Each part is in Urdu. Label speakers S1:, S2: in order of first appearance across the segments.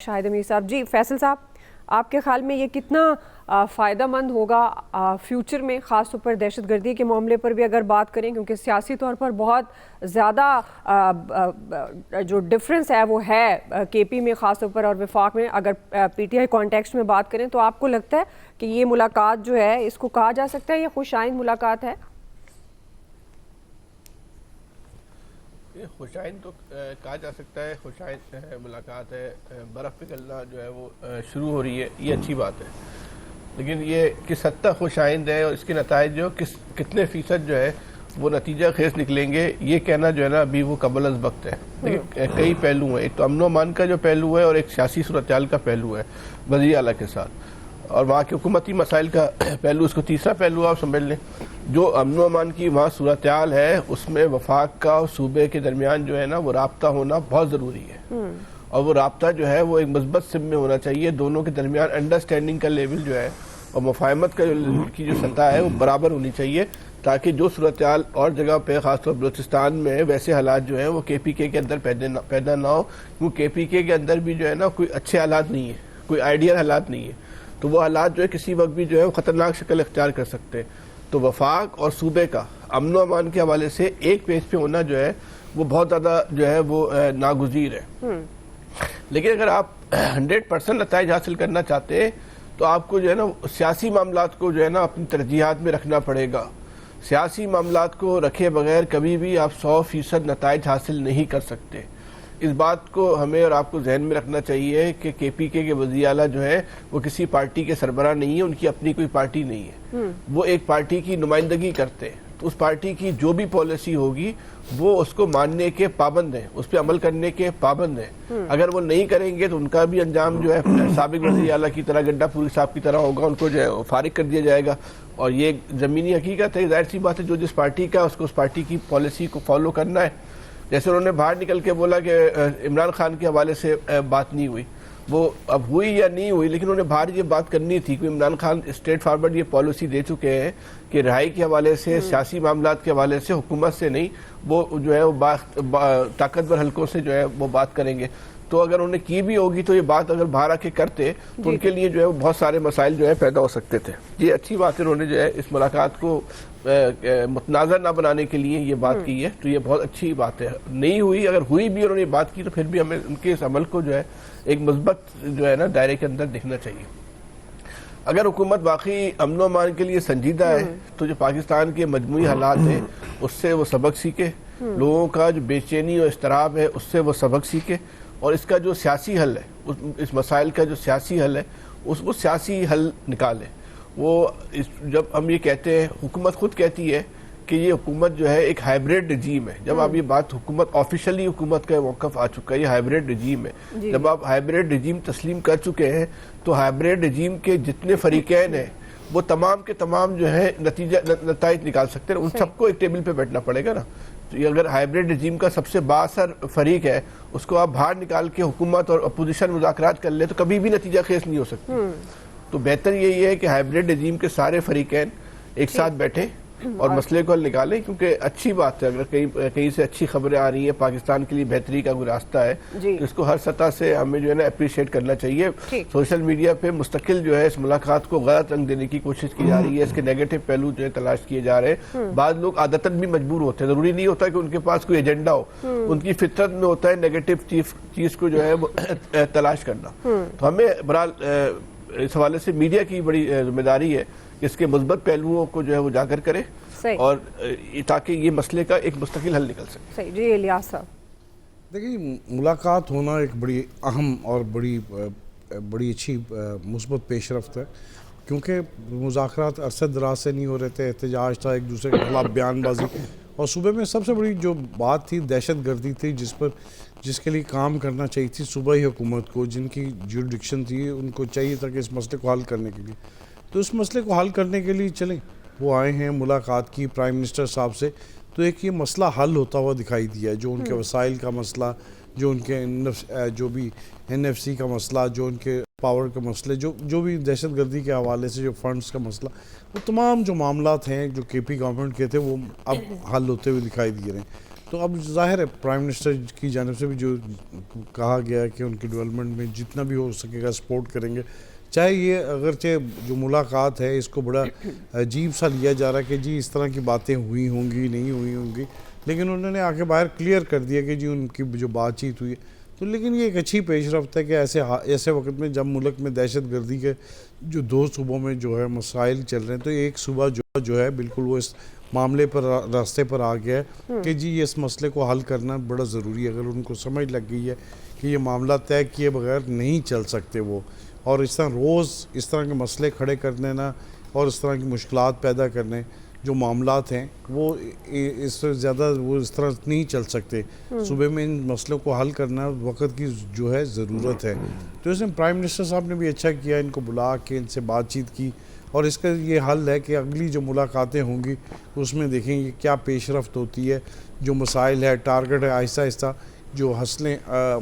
S1: شاہد امیر صاحب، جی فیصل صاحب، آپ کے خیال میں یہ کتنا فائدہ مند ہوگا فیوچر میں، خاص طور پر دہشت گردی کے معاملے پر بھی اگر بات کریں، کیونکہ سیاسی طور پر بہت زیادہ جو ڈفرنس ہے وہ ہے کے پی میں خاص طور پر اور وفاق میں، اگر پی ٹی آئی کانٹیکسٹ میں بات کریں تو آپ کو لگتا ہے کہ یہ ملاقات جو ہے اس کو کہا جا سکتا ہے یہ خوش آئند ملاقات ہے؟
S2: خوش آئند تو کہا جا سکتا ہے، خوش آئند ملاقات ہے، برف پگھلنا جو ہے وہ شروع ہو رہی ہے، یہ اچھی بات ہے، لیکن یہ کس حد تک خوش آئند ہے اور اس کے نتائج جو کتنے فیصد جو ہے وہ نتیجہ خیز نکلیں گے، یہ کہنا جو ہے نا ابھی وہ قبل از وقت ہے. لیکن کئی پہلو ہیں، ایک تو امن و امان کا جو پہلو ہے اور ایک سیاسی صورتحال کا پہلو ہے وزیر اعلیٰ کے ساتھ، اور وہاں کے حکومتی مسائل کا پہلو، اس کو تیسرا پہلو آپ سمجھ لیں. جو امن و امان کی وہاں صورتحال ہے اس میں وفاق کا اور صوبے کے درمیان جو ہے نا وہ رابطہ ہونا بہت ضروری ہے، اور وہ رابطہ جو ہے وہ ایک مثبت سم میں ہونا چاہیے، دونوں کے درمیان انڈرسٹینڈنگ کا لیول جو ہے اور مفاہمت کا کی جو سطح ہے وہ برابر ہونی چاہیے، تاکہ جو صورتحال اور جگہ پہ خاص طور بلوچستان میں ویسے حالات جو ہیں وہ کے پی کے اندر پیدا نہ ہو، کیونکہ کے پی کے اندر بھی جو ہے نا کوئی اچھے حالات نہیں ہے، کوئی آئیڈیل حالات نہیں ہے، تو وہ حالات جو ہے کسی وقت بھی جو ہے وہ خطرناک شکل اختیار کر سکتے ہیں. تو وفاق اور صوبے کا امن و امان کے حوالے سے ایک پیج پہ ہونا جو ہے وہ بہت زیادہ جو ہے وہ ناگزیر ہے. لیکن اگر آپ 100% نتائج حاصل کرنا چاہتے ہیں تو آپ کو جو ہے نا سیاسی معاملات کو جو ہے نا اپنی ترجیحات میں رکھنا پڑے گا. سیاسی معاملات کو رکھے بغیر کبھی بھی آپ 100% نتائج حاصل نہیں کر سکتے. اس بات کو ہمیں اور آپ کو ذہن میں رکھنا چاہیے کہ کے پی کے وزیر اعلیٰ جو ہے وہ کسی پارٹی کے سربراہ نہیں ہے، ان کی اپنی کوئی پارٹی نہیں ہے، وہ ایک پارٹی کی نمائندگی کرتے ہیں. تو اس پارٹی کی جو بھی پالیسی ہوگی وہ اس کو ماننے کے پابند ہیں، اس پہ عمل کرنے کے پابند ہیں. اگر وہ نہیں کریں گے تو ان کا بھی انجام جو ہے سابق وزیر اعلیٰ کی طرح گڈھا پوری صاحب کی طرح ہوگا، ان کو جو ہے فارغ کر دیا جائے گا. اور یہ زمینی حقیقت ہے، ظاہر سی بات ہے، جو جس پارٹی کا اس کو اس پارٹی کی پالیسی کو فالو کرنا ہے. جیسے انہوں نے باہر نکل کے بولا کہ عمران خان کے حوالے سے بات نہیں ہوئی، وہ اب ہوئی یا نہیں ہوئی، لیکن انہوں نے باہر یہ بات کرنی تھی کہ عمران خان اسٹریٹ فارورڈ یہ پالیسی دے چکے ہیں کہ رہائی کے حوالے سے، سیاسی معاملات کے حوالے سے حکومت سے نہیں، وہ جو ہے وہ طاقتور حلقوں سے جو ہے وہ بات کریں گے. تو اگر انہوں نے کی بھی ہوگی تو یہ بات اگر باہر آ کے کرتے تو ان کے لیے جو ہے بہت سارے مسائل جو ہے پیدا ہو سکتے تھے. یہ اچھی بات ہے، انہوں نے جو ہے اس ملاقات کو متنازع نہ بنانے کے لیے یہ بات کی ہے، تو یہ بہت اچھی بات ہے. نہیں ہوئی، اگر ہوئی بھی انہوں نے بات کی تو پھر بھی ہمیں ان کے اس عمل کو جو ہے ایک مثبت جو ہے نا دائرے کے اندر دیکھنا چاہیے. اگر حکومت واقعی امن و امان کے لیے سنجیدہ ہے تو جو پاکستان کے مجموعی حالات ہیں اس سے وہ سبق سیکھے، لوگوں کا جو بے چینی اور اضطراب ہے اس سے وہ سبق سیکھے، اور اس کا جو سیاسی حل ہے، اس مسائل کا جو سیاسی حل ہے وہ سیاسی حل نکالے. وہ جب ہم یہ کہتے ہیں، حکومت خود کہتی ہے کہ یہ حکومت جو ہے ایک ہائبریڈ رجیم ہے. جب آپ یہ بات حکومت آفیشلی حکومت کا موقف آ چکا ہے، یہ ہائبریڈ رجیم ہے. جب آپ ہائبریڈ رجیم تسلیم کر چکے ہیں تو ہائبریڈ رجیم کے جتنے فریقین ہیں وہ تمام کے تمام جو ہے نتائج نکال سکتے ہیں. ان سب کو ایک ٹیبل پہ بیٹھنا پڑے گا نا. تو یہ اگر ہائبریڈ رجیم کا سب سے بااثر فریق ہے اس کو آپ باہر نکال کے حکومت اور اپوزیشن مذاکرات کر لیں تو کبھی بھی نتیجہ خیز نہیں ہو سکتی. تو بہتر یہی ہے کہ ہائبریڈ رجیم کے سارے فریقین ایک ساتھ بیٹھیں اور مسئلے کو حل نکالیں، کیونکہ اچھی بات ہے اگر کہیں سے اچھی خبریں آ رہی ہیں، پاکستان کے لیے بہتری کا کوئی راستہ ہے تو اس کو ہر سطح سے ہمیں جو ہے نا اپریشیٹ کرنا چاہیے. سوشل میڈیا پہ مستقل جو ہے اس ملاقات کو غلط رنگ دینے کی کوشش کی جا رہی ہے، اس کے نیگیٹو پہلو جو ہے تلاش کیے جا رہے ہیں. بعض لوگ عادتاً بھی مجبور ہوتے ہیں، ضروری نہیں ہوتا کہ ان کے پاس کوئی ایجنڈا ہو، ان کی فطرت میں ہوتا ہے نیگیٹو چیز کو جو ہے وہ تلاش کرنا. تو ہمیں برحال اس حوالے سے میڈیا کی بڑی ذمہ داری ہے کہ اس کے مثبت پہلوؤں کو جو ہے وہ اجاگر کرے اور تاکہ یہ مسئلے کا ایک مستقل حل نکل سکے.
S1: صحیح. جی الیاس صاحب،
S3: دیکھیے ملاقات ہونا ایک بڑی اہم اور بڑی اچھی مثبت پیش رفت ہے، کیونکہ مذاکرات عرصہ دراز سے نہیں ہو رہے تھے، احتجاج تھا، ایک دوسرے کے خلاف بیان بازی، اور صوبے میں سب سے بڑی جو بات تھی دہشت گردی تھی، جس کے لیے کام کرنا چاہیے تھی صوبائی حکومت کو، جن کی جیورڈکشن تھی ان کو چاہیے تھا کہ اس مسئلے کو حل کرنے کے لیے. تو اس مسئلے کو حل کرنے کے لیے چلیں وہ آئے ہیں، ملاقات کی پرائم منسٹر صاحب سے، تو ایک یہ مسئلہ حل ہوتا ہوا دکھائی دیا ہے. جو ان کے وسائل کا مسئلہ، جو ان کے جو بھی NFC کا مسئلہ، جو ان کے پاور کا مسئلہ، جو بھی دہشت گردی کے حوالے سے جو فنڈز کا مسئلہ، وہ تمام جو معاملات ہیں جو کے پی گورنمنٹ کے تھے وہ اب حل ہوتے ہوئے دکھائی دے رہے ہیں. تو اب ظاہر ہے پرائم منسٹر کی جانب سے بھی جو کہا گیا ہے کہ ان کی ڈیولپمنٹ میں جتنا بھی ہو سکے گا سپورٹ کریں گے. چاہے یہ اگرچہ جو ملاقات ہے اس کو بڑا عجیب سا لیا جا رہا ہے کہ جی اس طرح کی باتیں ہوئی ہوں گی نہیں ہوئی ہوں گی, لیکن انہوں نے آگے باہر کلیئر کر دیا کہ جی ان کی جو بات چیت ہوئی ہے. تو لیکن یہ ایک اچھی پیش رفت ہے کہ ایسے وقت میں جب ملک میں دہشت گردی کے جو 2 صوبوں میں جو ہے مسائل چل رہے ہیں, تو ایک صوبہ جو ہے بالکل وہ اس معاملے پر راستے پر آ گیا ہے کہ جی اس مسئلے کو حل کرنا بڑا ضروری ہے. اگر ان کو سمجھ لگ گئی ہے کہ یہ معاملہ طے کیے بغیر نہیں چل سکتے وہ, اور اس طرح روز اس طرح کے مسئلے کھڑے کرنے نا اور اس طرح کی مشکلات پیدا کرنے جو معاملات ہیں وہ اس سے زیادہ وہ اس طرح نہیں چل سکتے. صوبے میں ان مسئلوں کو حل کرنا وقت کی جو ہے ضرورت ہے. تو اس میں پرائم منسٹر صاحب نے بھی اچھا کیا, ان کو بلا کے ان سے بات چیت کی, اور اس کا یہ حل ہے کہ اگلی جو ملاقاتیں ہوں گی اس میں دیکھیں گے کیا پیش رفت ہوتی ہے, جو مسائل ہے ٹارگٹ ہے آہستہ آہستہ جو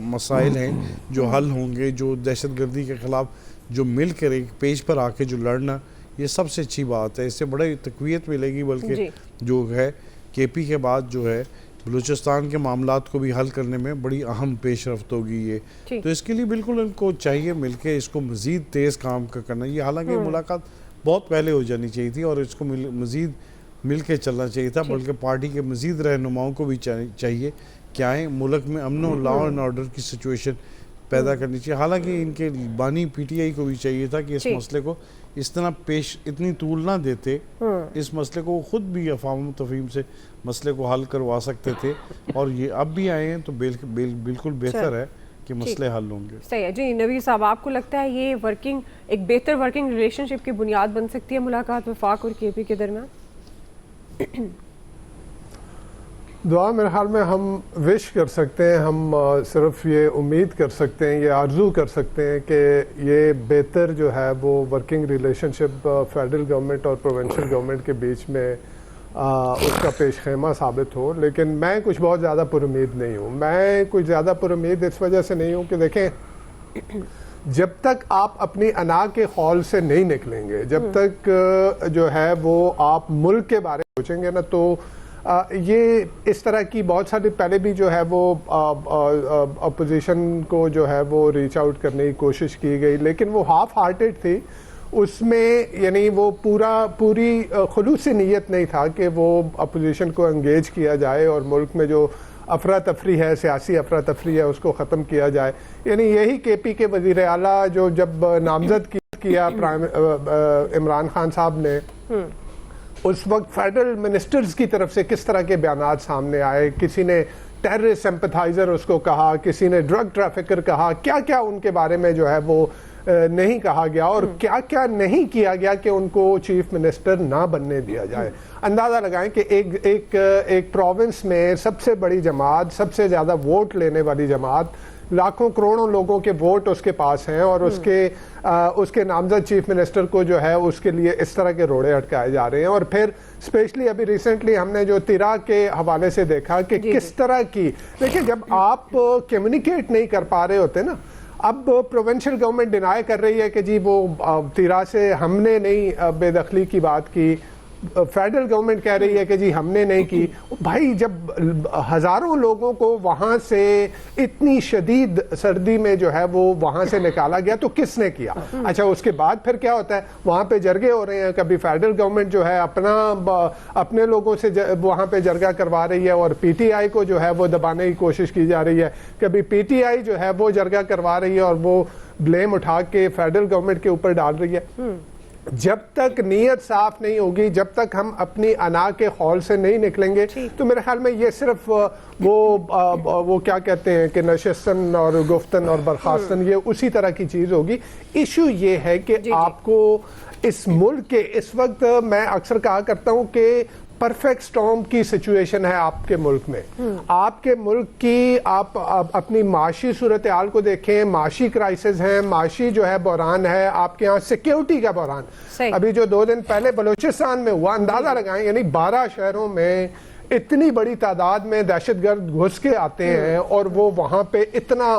S3: مسائل ہیں جو حل ہوں گے, جو دہشت گردی کے خلاف جو مل کر ایک پیج پر آ کے جو لڑنا, یہ سب سے اچھی بات ہے. اس سے بڑی تقویت ملے گی, بلکہ جو ہے کے پی کے بعد جو ہے بلوچستان کے معاملات کو بھی حل کرنے میں بڑی اہم پیش رفت ہوگی یہ. تو اس کے لیے بالکل ان کو چاہیے مل کے اس کو مزید تیز کام کرنا. یہ حالانکہ ملاقات بہت پہلے ہو جانی چاہیے تھی اور اس کو مزید مل کے چلنا چاہیے تھا, بلکہ پارٹی کے مزید رہنماؤں کو بھی چاہیے کہ آئیں ملک میں امن و لا اینڈ آرڈر کی سچویشن پیدا کرنی چاہیے. حالانکہ ان کے بانی پی ٹی آئی کو بھی چاہیے تھا کہ اس مسئلے کو اس طرح اتنی طول نہ دیتے, اس مسئلے کو خود بھی افہام و تفہیم سے مسئلے کو حل کروا سکتے تھے, اور یہ اب بھی آئے ہیں تو بالکل بہتر ہے کہ مسئلے حل ہوں گے.
S1: صحیح ہے جی. نویر صاحب, آپ کو لگتا ہے یہ ایک بہتر ورکنگ ریلیشن شپ کی بنیاد بن سکتی ہے ملاقات وفاق اور کے پی کے درمیان؟
S4: دعا میرے خیال میں ہم وش کر سکتے ہیں, ہم صرف یہ امید کر سکتے ہیں, یہ آرزو کر سکتے ہیں کہ یہ بہتر جو ہے وہ ورکنگ ریلیشن شپ فیڈرل گورنمنٹ اور پروونشل گورنمنٹ کے بیچ میں اس کا پیش خیمہ ثابت ہو. لیکن میں کچھ بہت زیادہ پر امید نہیں ہوں. میں کچھ زیادہ پر امید اس وجہ سے نہیں ہوں کہ دیکھیں, جب تک آپ اپنی انا کے خول سے نہیں نکلیں گے, جب تک جو ہے وہ آپ ملک کے بارے میں سوچیں گے نا, تو یہ اس طرح کی بہت ساری پہلے بھی جو ہے وہ اپوزیشن کو جو ہے وہ ریچ آؤٹ کرنے کی کوشش کی گئی, لیکن وہ ہاف ہارٹڈ تھی. اس میں یعنی وہ پوری خلوصی نیت نہیں تھا کہ وہ اپوزیشن کو انگیج کیا جائے اور ملک میں جو افراتفری ہے, سیاسی افراتفری ہے, اس کو ختم کیا جائے. یعنی یہی کے پی کے وزیر اعلیٰ جو جب نامزد کیا عمران خان صاحب نے, اس وقت فیڈرل منسٹرز کی طرف سے کس طرح کے بیانات سامنے آئے. کسی نے ٹیررسٹ سمپتھائزر اس کو کہا, کسی نے ڈرگ ٹریفکر کہا, کیا کیا ان کے بارے میں جو ہے وہ نہیں کہا گیا, اور کیا کیا نہیں کیا گیا کہ ان کو چیف منسٹر نہ بننے دیا جائے. اندازہ لگائیں کہ ایک پروونس میں سب سے بڑی جماعت, سب سے زیادہ ووٹ لینے والی جماعت, لاکھوں کروڑوں لوگوں کے ووٹ اس کے پاس ہیں, اور اس کے نامزد چیف منسٹر کو جو ہے اس کے لیے اس طرح کے روڑے اٹکائے جا رہے ہیں. اور پھر اسپیشلی ابھی ریسنٹلی ہم نے جو تیرا کے حوالے سے دیکھا کہ کس طرح کی, دیکھیں جب آپ کمیونیکیٹ نہیں کر پا رہے ہوتے نا, اب پروونشل گورنمنٹ ڈینائی کر رہی ہے کہ جی وہ تیرا سے ہم نے نہیں بے دخلی کی بات کی, فیڈرل گورنمنٹ کہہ رہی ہے کہ جی ہم نے نہیں کی. بھائی جب ہزاروں لوگوں کو وہاں سے اتنی شدید سردی میں جو ہے وہ وہاں سے نکالا گیا تو کس نے کیا؟ اچھا اس کے بعد پھر کیا ہوتا ہے, وہاں پہ جرگے ہو رہے ہیں, کبھی فیڈرل گورنمنٹ جو ہے اپنے لوگوں سے وہاں پہ جرگہ کروا رہی ہے اور پی ٹی آئی کو جو ہے وہ دبانے کی کوشش کی جا رہی ہے, کبھی پی ٹی آئی جو ہے وہ جرگہ کروا رہی ہے اور وہ بلیم اٹھا کے فیڈرل گورنمنٹ کے اوپر ڈال رہی ہے. جب تک نیت صاف نہیں ہوگی, جب تک ہم اپنی انا کے خول سے نہیں نکلیں گے, تو میرے خیال میں یہ صرف وہ کیا کہتے ہیں کہ نشستن اور گفتن اور برخاستن, یہ اسی طرح کی چیز ہوگی. ایشو یہ ہے کہ آپ کو اس ملک کے اس وقت, میں اکثر کہا کرتا ہوں کہ پرفیکٹ سٹارم کی سچویشن ہے آپ کے ملک میں. آپ کے ملک کی آپ اپنی معاشی صورتحال کو دیکھیں, معاشی کرائسس ہیں, معاشی جو ہے بحران ہے, آپ کے یہاں سیکیورٹی کا بحران. ابھی جو 2 دن پہلے بلوچستان میں ہوا, اندازہ لگائیں, یعنی 12 شہروں میں اتنی بڑی تعداد میں دہشت گرد گھس کے آتے ہیں اور وہ وہاں پہ اتنا